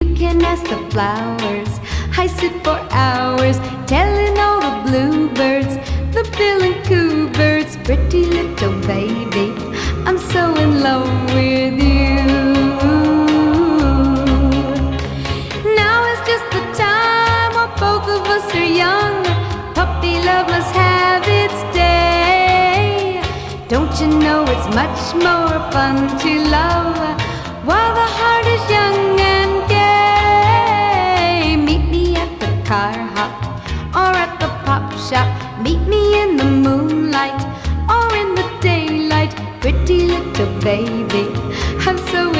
You can ask the flowers. I sit for hours telling all the bluebirds, the bill and coo birds, pretty little baby, I'm so in love with you. Now is just the time while both of us are young. Puppy love must have its day. Don't you know it's much more fun to love while the heart is young and gay? Meet me at the car hop or at the pop shop. Meet me in the moonlight or in the daylight. Pretty little baby, I'm so